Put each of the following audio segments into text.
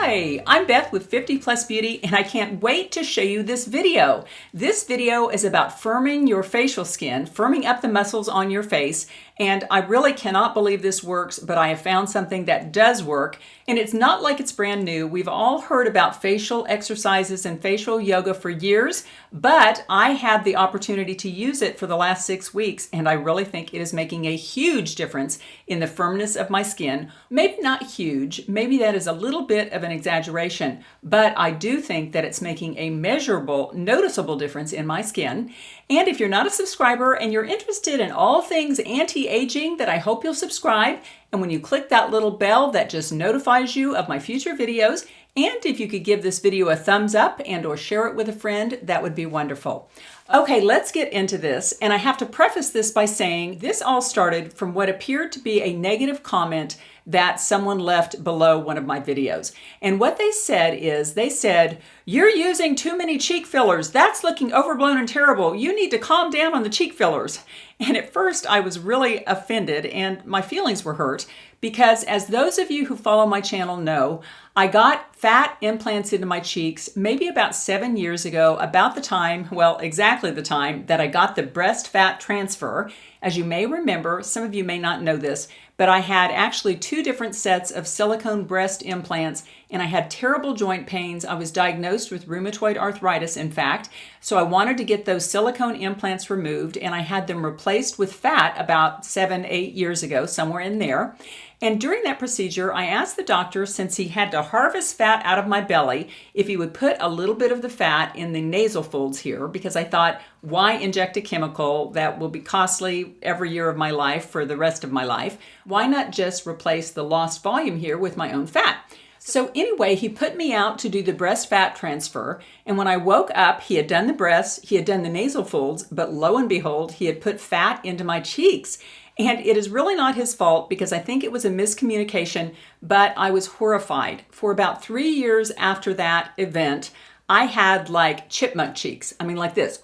Hi, I'm Beth with 50 Plus Beauty, and I can't wait to show you this video. This video is about firming your facial skin, firming up the muscles on your face, and I really cannot believe this works, but I have found something that does work, and it's not like it's brand new. We've all heard about facial exercises and facial yoga for years, but I had the opportunity to use it for the last 6 weeks, and I really think it is making a huge difference in the firmness of my skin. Maybe not huge, maybe that is a little bit of an exaggeration, but I do think that it's making a measurable, noticeable difference in my skin. And if you're not a subscriber and you're interested in all things anti-aging, then I hope you'll subscribe. And when you click that little bell, that just notifies you of my future videos. And if you could give this video a thumbs up and or share it with a friend, that would be wonderful. Okay, let's get into this. And I have to preface this by saying this all started from what appeared to be a negative comment that someone left below one of my videos. And what they said is, they said, "You're using too many cheek fillers. That's looking overblown and terrible. You need to calm down on the cheek fillers." And at first I was really offended and my feelings were hurt because, as those of you who follow my channel know, I got fat implants into my cheeks maybe about 7 years ago, about the time, well, exactly the time that I got the breast fat transfer. As you may remember, some of you may not know this, but I had actually 2 different sets of silicone breast implants and I had terrible joint pains. I was diagnosed with rheumatoid arthritis, in fact, so I wanted to get those silicone implants removed and I had them replaced with fat about 7-8 years ago, somewhere in there. And during that procedure, I asked the doctor, since he had to harvest fat out of my belly, if he would put a little bit of the fat in the nasal folds here, because I thought, why inject a chemical that will be costly every year of my life for the rest of my life? Why not just replace the lost volume here with my own fat? So anyway, he put me out to do the breast fat transfer, and when I woke up, he had done the breasts, he had done the nasal folds, but lo and behold, he had put fat into my cheeks. And it is really not his fault because I think it was a miscommunication, but I was horrified. For about 3 years after that event, I had like chipmunk cheeks. I mean, like this.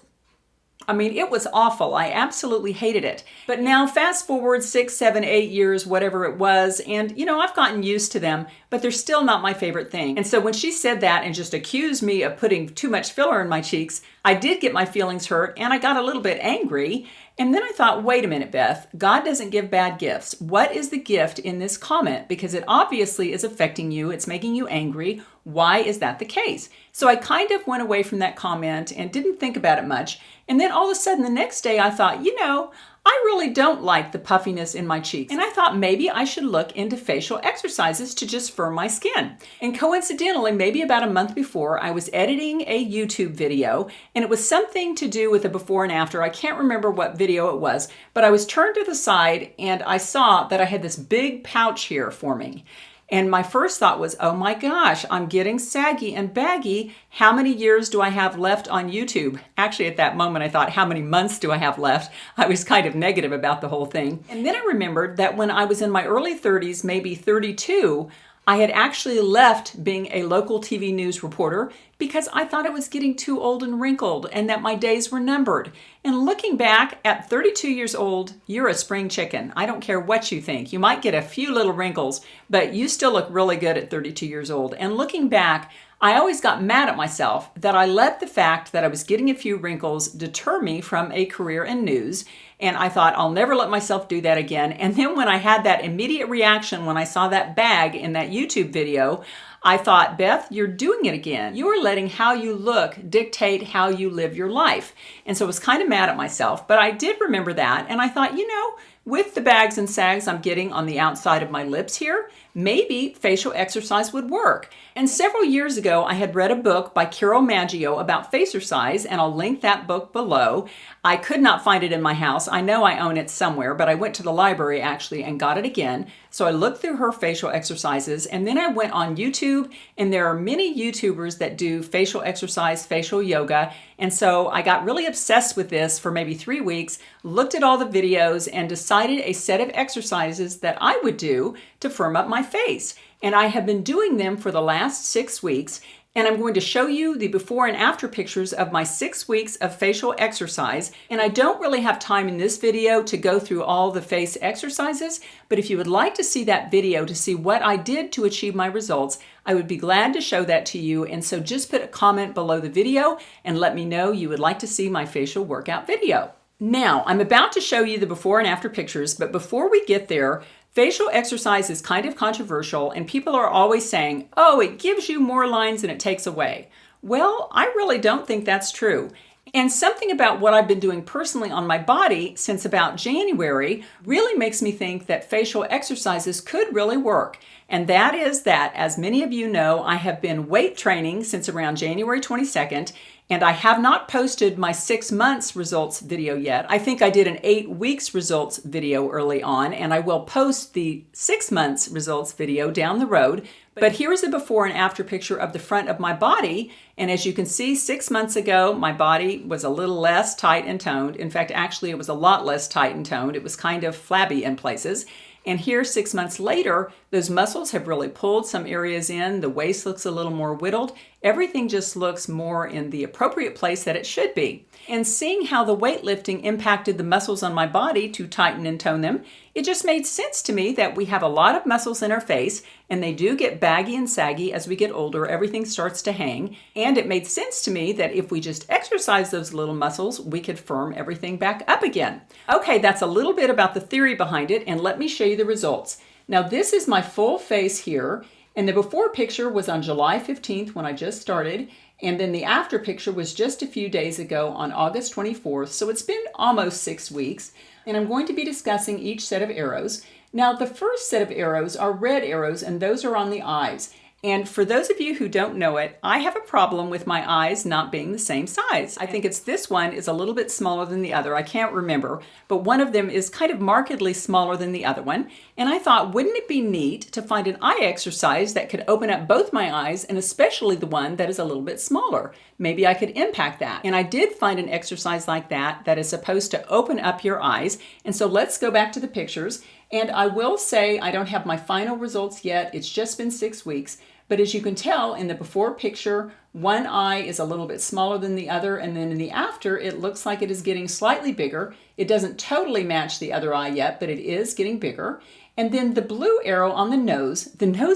I mean, it was awful. I absolutely hated it. But now fast forward 6, 7, 8 years, whatever it was, and you know, I've gotten used to them, but they're still not my favorite thing. And so when she said that and just accused me of putting too much filler in my cheeks, I did get my feelings hurt and I got a little bit angry. And then I thought, wait a minute, Beth, God doesn't give bad gifts. What is the gift in this comment? Because it obviously is affecting you. It's making you angry. Why is that the case? So I kind of went away from that comment and didn't think about it much. And then all of a sudden the next day I thought, you know, I really don't like the puffiness in my cheeks. And I thought maybe I should look into facial exercises to just firm my skin. And coincidentally, maybe about a month before, I was editing a YouTube video and it was something to do with the before and after. I can't remember what video it was, but I was turned to the side and I saw that I had this big pouch here forming. And my first thought was, oh my gosh, I'm getting saggy and baggy. How many years do I have left on YouTube? Actually, at that moment, I thought, how many months do I have left? I was kind of negative about the whole thing. And then I remembered that when I was in my early 30s, maybe 32, I had actually left being a local TV news reporter because I thought I was getting too old and wrinkled and that my days were numbered. And looking back, at 32 years old, you're a spring chicken. I don't care what you think. You might get a few little wrinkles, but you still look really good at 32 years old. And looking back, I always got mad at myself that I let the fact that I was getting a few wrinkles deter me from a career in news. And I thought, I'll never let myself do that again. And then when I had that immediate reaction when I saw that bag in that YouTube video, I thought, Beth, you're doing it again. You are letting how you look dictate how you live your life. And so I was kind of mad at myself, but I did remember that. And I thought, you know, with the bags and sags I'm getting on the outside of my lips here, maybe facial exercise would work. And several years ago, I had read a book by Carol Maggio about facercise, and I'll link that book below. I could not find it in my house. I know I own it somewhere, but I went to the library actually and got it again. So I looked through her facial exercises, and then I went on YouTube, and there are many YouTubers that do facial exercise, facial yoga. And so I got really obsessed with this for maybe 3 weeks, looked at all the videos, and decided a set of exercises that I would do to firm up my face. And I have been doing them for the last 6 weeks. And I'm going to show you the before and after pictures of my 6 weeks of facial exercise. And I don't really have time in this video to go through all the face exercises, but if you would like to see that video to see what I did to achieve my results, I would be glad to show that to you. And so just put a comment below the video and let me know you would like to see my facial workout video. Now, I'm about to show you the before and after pictures, but before we get there, facial exercise is kind of controversial and people are always saying, oh, it gives you more lines than it takes away. Well, I really don't think that's true. And something about what I've been doing personally on my body since about January really makes me think that facial exercises could really work. And that is that, as many of you know, I have been weight training since around January 22nd, and I have not posted my 6 months results video yet. I think I did an 8 weeks results video early on, and I will post the 6 months results video down the road. But here is a before and after picture of the front of my body. And as you can see, 6 months ago, my body was a little less tight and toned. In fact, actually, it was a lot less tight and toned. It was kind of flabby in places. And here, 6 months later, those muscles have really pulled some areas in. The waist looks a little more whittled. Everything just looks more in the appropriate place that it should be. And seeing how the weightlifting impacted the muscles on my body to tighten and tone them, it just made sense to me that we have a lot of muscles in our face, and they do get baggy and saggy as we get older. Everything starts to hang. And it made sense to me that if we just exercise those little muscles, we could firm everything back up again. Okay, that's a little bit about the theory behind it, and let me show you the results. Now, this is my full face here, and the before picture was on July 15th when I just started, and then the after picture was just a few days ago on August 24th, so it's been almost 6 weeks, and I'm going to be discussing each set of arrows. Now, the first set of arrows are red arrows, and those are on the eyes. And for those of you who don't know it, I have a problem with my eyes not being the same size. I think it's this one is a little bit smaller than the other. I can't remember, but one of them is kind of markedly smaller than the other one. And I thought, wouldn't it be neat to find an eye exercise that could open up both my eyes, and especially the one that is a little bit smaller? Maybe I could impact that. And I did find an exercise like that that is supposed to open up your eyes. And so let's go back to the pictures. And I will say I don't have my final results yet. It's just been 6 weeks. But as you can tell in the before picture, one eye is a little bit smaller than the other, and then in the after, it looks like it is getting slightly bigger. It doesn't totally match the other eye yet, but it is getting bigger. And then the blue arrow on the nose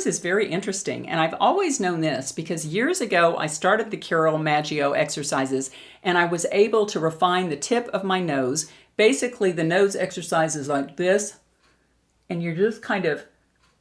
is very interesting. And I've always known this because years ago, I started the Carol Maggio exercises, and I was able to refine the tip of my nose. Basically, the nose exercise is like this, and you're just kind of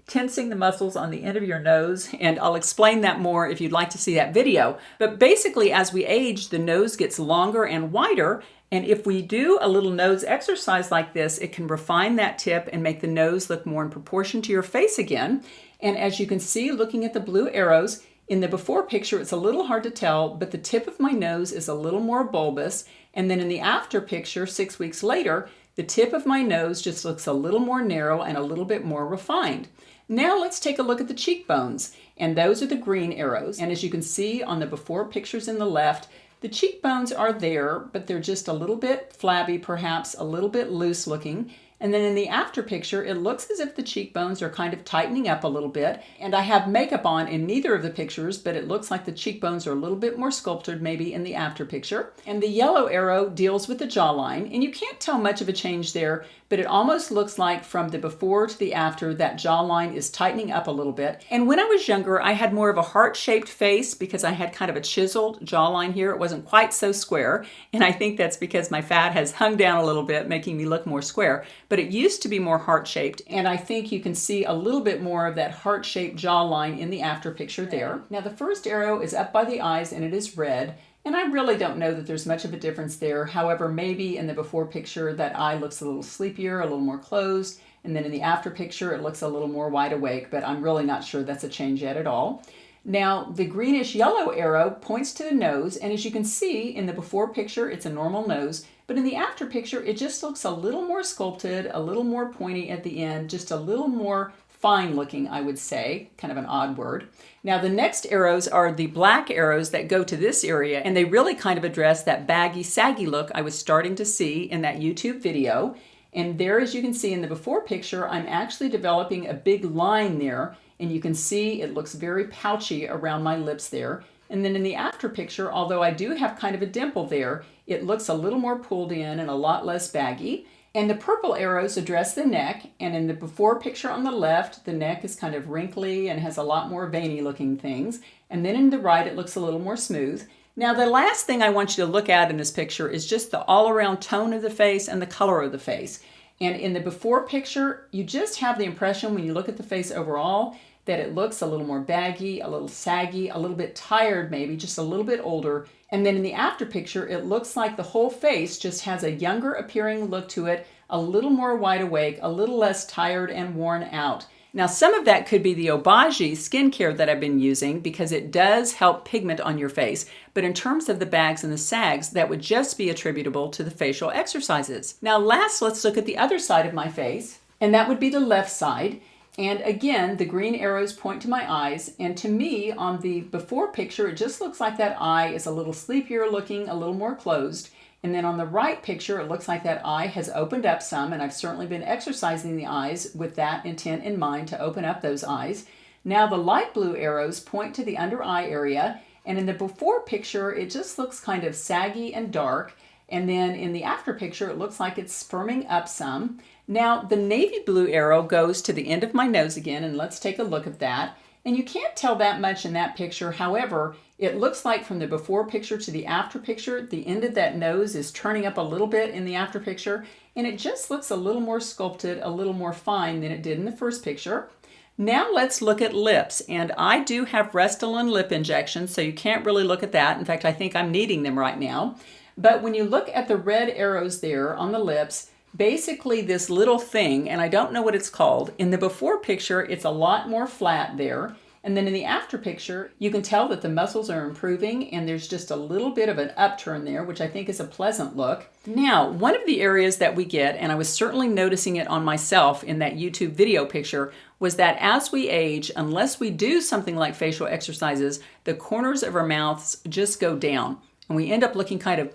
tensing the muscles on the end of your nose, and I'll explain that more if you'd like to see that video. But basically, as we age, the nose gets longer and wider, and if we do a little nose exercise like this, it can refine that tip and make the nose look more in proportion to your face again. And as you can see, looking at the blue arrows, in the before picture, it's a little hard to tell, but the tip of my nose is a little more bulbous, and then in the after picture, 6 weeks later, the tip of my nose just looks a little more narrow and a little bit more refined. Now let's take a look at the cheekbones, and those are the green arrows. And as you can see on the before pictures in the left, the cheekbones are there, but they're just a little bit flabby, perhaps a little bit loose looking. And then in the after picture, it looks as if the cheekbones are kind of tightening up a little bit. And I have makeup on in neither of the pictures, but it looks like the cheekbones are a little bit more sculptured maybe in the after picture. And the yellow arrow deals with the jawline, and you can't tell much of a change there, but it almost looks like from the before to the after, that jawline is tightening up a little bit. And when I was younger, I had more of a heart-shaped face because I had kind of a chiseled jawline here. It wasn't quite so square, and I think that's because my fat has hung down a little bit, making me look more square. But it used to be more heart-shaped, and I think you can see a little bit more of that heart-shaped jawline in the after picture there. Now the first arrow is up by the eyes, and it is red. And I really don't know that there's much of a difference there. However, maybe in the before picture, that eye looks a little sleepier, a little more closed. And then in the after picture, it looks a little more wide awake, but I'm really not sure that's a change yet at all. Now, the greenish yellow arrow points to the nose. And as you can see in the before picture, it's a normal nose. But in the after picture, it just looks a little more sculpted, a little more pointy at the end, just a little more fine looking, I would say, kind of an odd word. Now the next arrows are the black arrows that go to this area, and they really kind of address that baggy, saggy look I was starting to see in that YouTube video. And there, as you can see in the before picture, I'm actually developing a big line there, and you can see it looks very pouchy around my lips there. And then in the after picture, although I do have kind of a dimple there, it looks a little more pulled in and a lot less baggy. And the purple arrows address the neck, and in the before picture on the left, the neck is kind of wrinkly and has a lot more veiny looking things. And then in the right, it looks a little more smooth. Now, the last thing I want you to look at in this picture is just the all-around tone of the face and the color of the face. And in the before picture, you just have the impression when you look at the face overall that it looks a little more baggy, a little saggy, a little bit tired maybe, just a little bit older. And then in the after picture, it looks like the whole face just has a younger appearing look to it, a little more wide awake, a little less tired and worn out. Now, some of that could be the Obagi skincare that I've been using because it does help pigment on your face. But in terms of the bags and the sags, that would just be attributable to the facial exercises. Now, last, let's look at the other side of my face, and that would be the left side. And again, the green arrows point to my eyes. And to me, on the before picture, it just looks like that eye is a little sleepier looking, a little more closed. And then on the right picture, it looks like that eye has opened up some, and I've certainly been exercising the eyes with that intent in mind to open up those eyes. Now the light blue arrows point to the under eye area, and in the before picture, it just looks kind of saggy and dark. And then in the after picture, it looks like it's firming up some. Now the navy blue arrow goes to the end of my nose again, and let's take a look at that. And you can't tell that much in that picture. However, it looks like from the before picture to the after picture, the end of that nose is turning up a little bit in the after picture, and it just looks a little more sculpted, a little more fine than it did in the first picture. Now let's look at lips, and I do have Restylane lip injections, so you can't really look at that. In fact, I think I'm needing them right now. But when you look at the red arrows there on the lips, basically this little thing, and I don't know what it's called, in the before picture, it's a lot more flat there. And then in the after picture, you can tell that the muscles are improving and there's just a little bit of an upturn there, which I think is a pleasant look. Now, one of the areas that we get, and I was certainly noticing it on myself in that YouTube video picture, was that as we age, unless we do something like facial exercises, the corners of our mouths just go down and we end up looking kind of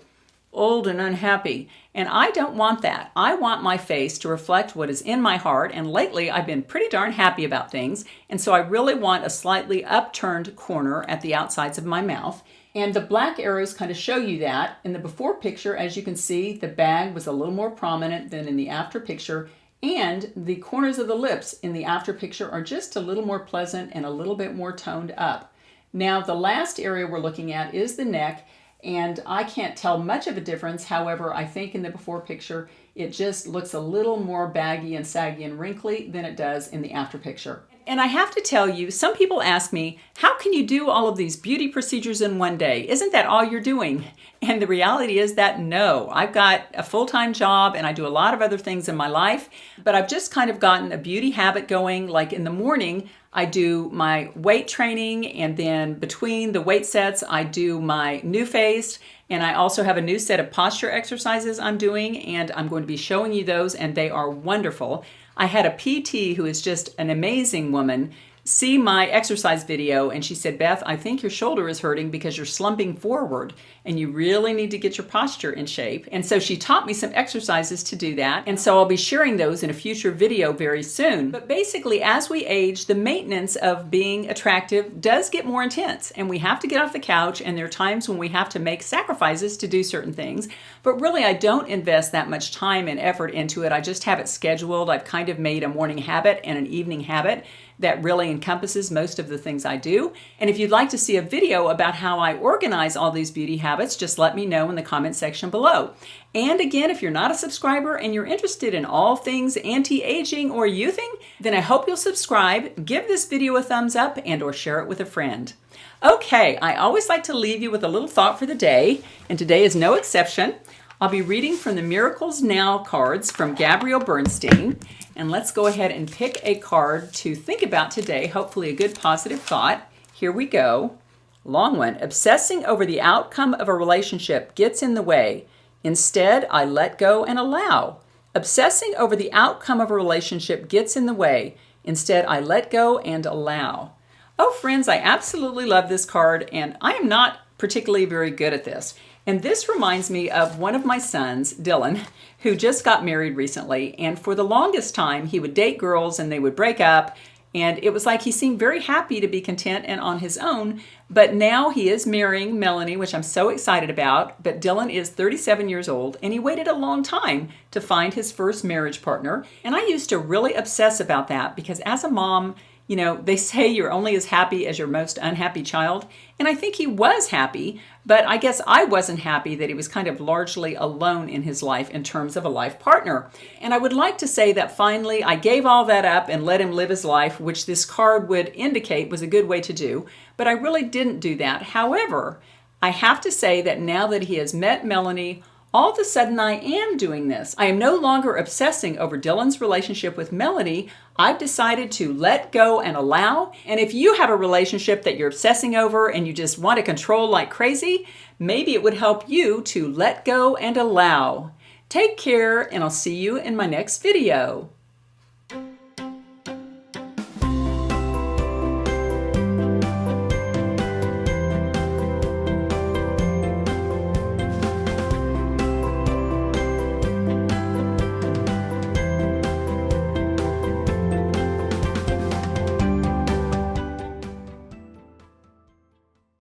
old and unhappy. And I don't want that. I want my face to reflect what is in my heart. And lately I've been pretty darn happy about things. And so I really want a slightly upturned corner at the outsides of my mouth. And the black arrows kind of show you that. In the before picture, as you can see, the bag was a little more prominent than in the after picture. And the corners of the lips in the after picture are just a little more pleasant and a little bit more toned up. Now, the last area we're looking at is the neck. And I can't tell much of a difference. However, I think in the before picture, it just looks a little more baggy and saggy and wrinkly than it does in the after picture. And I have to tell you, some people ask me, how can you do all of these beauty procedures in one day? Isn't that all you're doing? And the reality is that no, I've got a full-time job and I do a lot of other things in my life, but I've just kind of gotten a beauty habit going. Like in the morning, I do my weight training, and then between the weight sets, I do my NuFace, and I also have a new set of posture exercises I'm doing, and I'm going to be showing you those, and they are wonderful. I had a PT who is just an amazing woman see my exercise video, and she said, Beth, I think your shoulder is hurting because you're slumping forward and you really need to get your posture in shape. And so she taught me some exercises to do that. And so I'll be sharing those in a future video very soon. But basically, as we age, the maintenance of being attractive does get more intense, and we have to get off the couch, and there are times when we have to make sacrifices to do certain things. But really, I don't invest that much time and effort into it. I just have it scheduled. I've kind of made a morning habit and an evening habit that really encompasses most of the things I do. And if you'd like to see a video about how I organize all these beauty habits, just let me know in the comment section below. And again, if you're not a subscriber and you're interested in all things anti-aging or youthing, then I hope you'll subscribe, give this video a thumbs up, and or share it with a friend. Okay, I always like to leave you with a little thought for the day, and today is no exception. I'll be reading from the Miracles Now cards from Gabrielle Bernstein. And let's go ahead and pick a card to think about today, hopefully a good positive thought. Here we go. Long one. Obsessing over the outcome of a relationship gets in the way. Instead, I let go and allow. Obsessing over the outcome of a relationship gets in the way. Instead, I let go and allow. Oh, friends, I absolutely love this card, and I am not particularly very good at this. And this reminds me of one of my sons, Dylan, who just got married recently. And for the longest time, he would date girls and they would break up. And it was like he seemed very happy to be content and on his own. But now he is marrying Melanie, which I'm so excited about. But Dylan is 37 years old, and he waited a long time to find his first marriage partner. And I used to really obsess about that because as a mom, you know, they say you're only as happy as your most unhappy child. And I think he was happy, but I guess I wasn't happy that he was kind of largely alone in his life in terms of a life partner. And I would like to say that finally I gave all that up and let him live his life, which this card would indicate was a good way to do. But I really didn't do that. However, I have to say that now that he has met Melanie, all of a sudden I am doing this. I am no longer obsessing over Dylan's relationship with Melanie. I've decided to let go and allow. And if you have a relationship that you're obsessing over and you just want to control like crazy, maybe it would help you to let go and allow. Take care, and I'll see you in my next video.